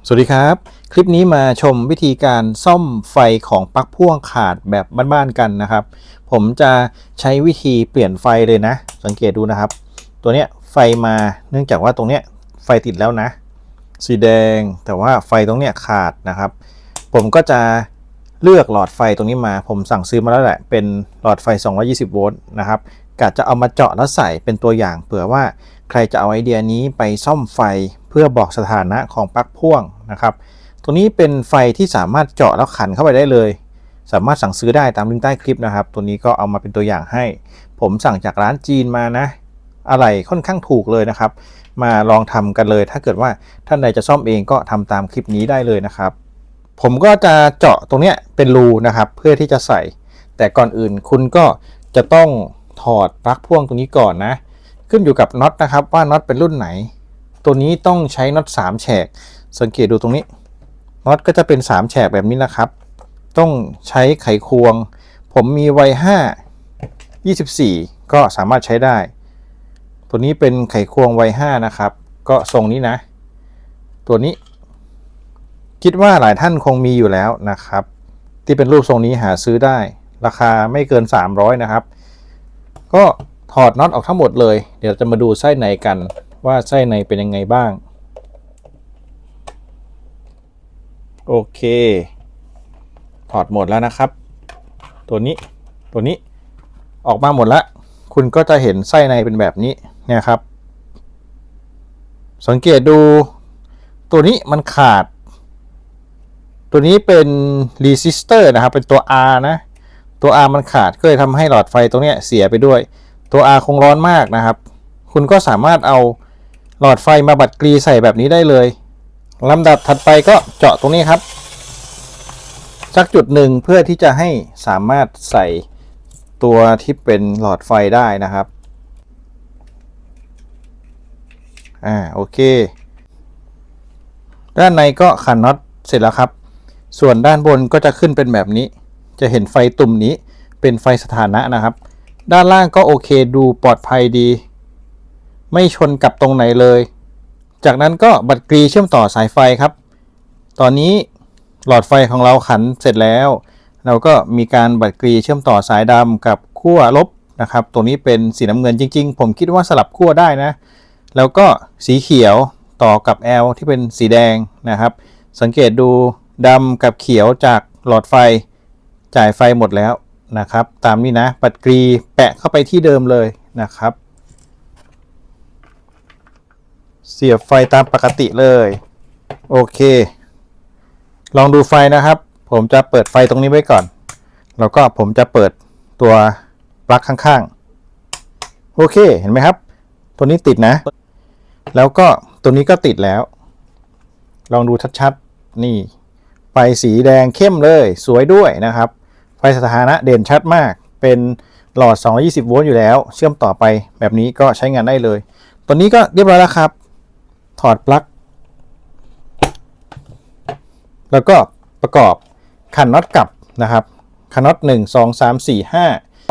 สวัสดีครับคลิปนี้มาชมวิธีการซ่อมไฟของปลั๊กพ่วงขาดแบบบ้านๆกันนะครับผมจะใช้วิธีเปลี่ยนไฟเลยนะสังเกตดูนะครับตัวเนี้ยไฟมาเนื่องจากว่าตรงเนี้ยไฟติดแล้วนะสีแดงแต่ว่าไฟตรงเนี้ยขาดนะครับผมก็จะเลือกหลอดไฟตรงนี้มาผมสั่งซื้อมาแล้วแหละเป็นหลอดไฟ220โวลต์นะครับกะจะเอามาเจาะแล้วใส่เป็นตัวอย่างเผื่อว่าใครจะเอาไอเดียนี้ไปซ่อมไฟเพื่อบอกสถานะของปลั๊กพ่วงนะครับตัวนี้เป็นไฟที่สามารถเจาะแล้วขันเข้าไปได้เลยสามารถสั่งซื้อได้ตามลิงก์ใต้คลิปนะครับตัวนี้ก็เอามาเป็นตัวอย่างให้ผมสั่งจากร้านจีนมานะอะไรค่อนข้างถูกเลยนะครับมาลองทำกันเลยถ้าเกิดว่าท่านใดจะซ่อมเองก็ทำตามคลิปนี้ได้เลยนะครับผมก็จะเจาะตรงนี้เป็นรูนะครับเพื่อที่จะใส่แต่ก่อนอื่นคุณก็จะต้องถอดปลั๊กพ่วงตรงนี้ก่อนนะขึ้นอยู่กับน็อตนะครับว่าน็อตเป็นรุ่นไหนตัวนี้ต้องใช้น็อต3แฉกสังเกตดูตรงนี้น็อตก็จะเป็น3แฉกแบบนี้นะครับต้องใช้ไขควงผมมีไว5 24ก็สามารถใช้ได้ตัวนี้เป็นไขควงไว5นะครับก็ทรงนี้นะตัวนี้คิดว่าหลายท่านคงมีอยู่แล้วนะครับที่เป็นรูปทรงนี้หาซื้อได้ราคาไม่เกิน300นะครับก็ถอดน็อตออกทั้งหมดเลยเดี๋ยวจะมาดูไส้ในกันว่าไส้ในเป็นยังไงบ้างโอเคถอดหมดแล้วนะครับตัวนี้ออกมาหมดแล้วคุณก็จะเห็นไส้ในเป็นแบบนี้เนี่ยครับสังเกตดูตัวนี้มันขาดตัวนี้เป็นรีซิสเตอร์นะครับเป็นตัว R นะตัว R มันขาดก็เลยทำให้หลอดไฟตรงนี้เสียไปด้วยตัว R คงร้อนมากนะครับคุณก็สามารถเอาหลอดไฟมาบัดกรีใส่แบบนี้ได้เลยลำดับถัดไปก็เจาะตรงนี้ครับสักจุดหนึ่งเพื่อที่จะให้สามารถใส่ตัวที่เป็นหลอดไฟได้นะครับโอเคด้านในก็ขันน็อตเสร็จแล้วครับส่วนด้านบนก็จะขึ้นเป็นแบบนี้จะเห็นไฟตุ่มนี้เป็นไฟสถานะนะครับด้านล่างก็โอเคดูปลอดภัยดีไม่ชนกับตรงไหนเลยจากนั้นก็บัดกรีเชื่อมต่อสายไฟครับตอนนี้หลอดไฟของเราขันเสร็จแล้วเราก็มีการบัดกรีเชื่อมต่อสายดำกับขั้วลบนะครับตรงนี้เป็นสีน้ำเงินจริงๆผมคิดว่าสลับขั้วได้นะแล้วก็สีเขียวต่อกับ L ที่เป็นสีแดงนะครับสังเกตดูดำกับเขียวจากหลอดไฟจ่ายไฟหมดแล้วนะครับตามนี้นะบัดกรีแปะเข้าไปที่เดิมเลยนะครับเสียบไฟตามปกติเลยโอเคลองดูไฟนะครับผมจะเปิดไฟตรงนี้ไว้ก่อนแล้วก็ผมจะเปิดตัวปลั๊กข้างๆโอเคเห็นไหมครับตัวนี้ติดนะแล้วก็ตัวนี้ก็ติดแล้วลองดูชัดๆนี่ไฟสีแดงเข้มเลยสวยด้วยนะครับไฟสถานะเด่นชัดมากเป็นหลอด220โวลต์อยู่แล้วเชื่อมต่อไปแบบนี้ก็ใช้งานได้เลยตัวนี้ก็เรียบร้อยแล้วครับถอดปลั๊กแล้วก็ประกอบขันน็อตกลับนะครับขันน็อต1 2 3 4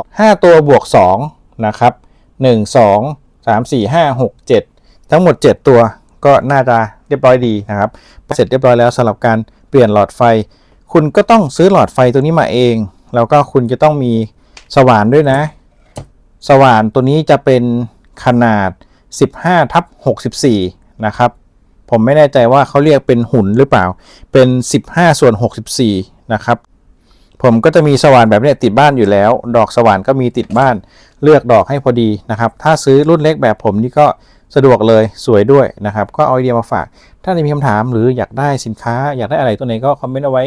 5ตัวบวก2นะครับ1 2 3 4 5 6 7ทั้งหมด7ตัวก็น่าจะเรียบร้อยดีนะครับเสร็จเรียบร้อยแล้วสำหรับการเปลี่ยนหลอดไฟคุณก็ต้องซื้อหลอดไฟตัวนี้มาเองแล้วก็คุณจะต้องมีสว่านด้วยนะสว่านตัวนี้จะเป็นขนาด15/64นะครับผมไม่แน่ใจว่าเขาเรียกเป็นหุ่นหรือเปล่าเป็น15/64นะครับผมก็จะมีสว่านแบบนี้ติดบ้านอยู่แล้วดอกสว่านก็มีติดบ้านเลือกดอกให้พอดีนะครับถ้าซื้อรุ่นเล็กแบบผมนี่ก็สะดวกเลยสวยด้วยนะครับก็เอาไอเดียมาฝากถ้ามีคำถามหรืออยากได้สินค้าอยากได้อะไรตัวไหนก็คอมเมนต์เอาไว้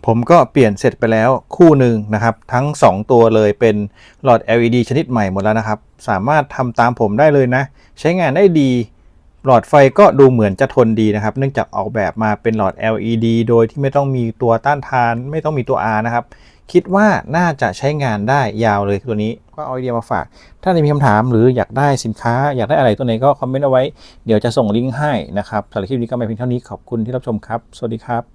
ผมก็เปลี่ยนเสร็จไปแล้วคู่หนึ่งนะครับทั้ง2ตัวเลยเป็นหลอด LED ชนิดใหม่หมดแล้วนะครับสามารถทำตามผมได้เลยนะใช้งานได้ดีหลอดไฟก็ดูเหมือนจะทนดีนะครับเนื่องจากออกแบบมาเป็นหลอด LED โดยที่ไม่ต้องมีตัวต้านทานไม่ต้องมีตัว R นะครับคิดว่าน่าจะใช้งานได้ยาวเลยตัวนี้ก็เอาไอเดียมาฝากถ้ามีคำถามหรืออยากได้สินค้าอยากได้อะไรตัวไหนก็คอมเมนต์เอาไว้เดี๋ยวจะส่งลิงก์ให้นะครับสำหรับคลิปนี้ก็ไม่เพียงเท่านี้ขอบคุณที่รับชมครับสวัสดีครับ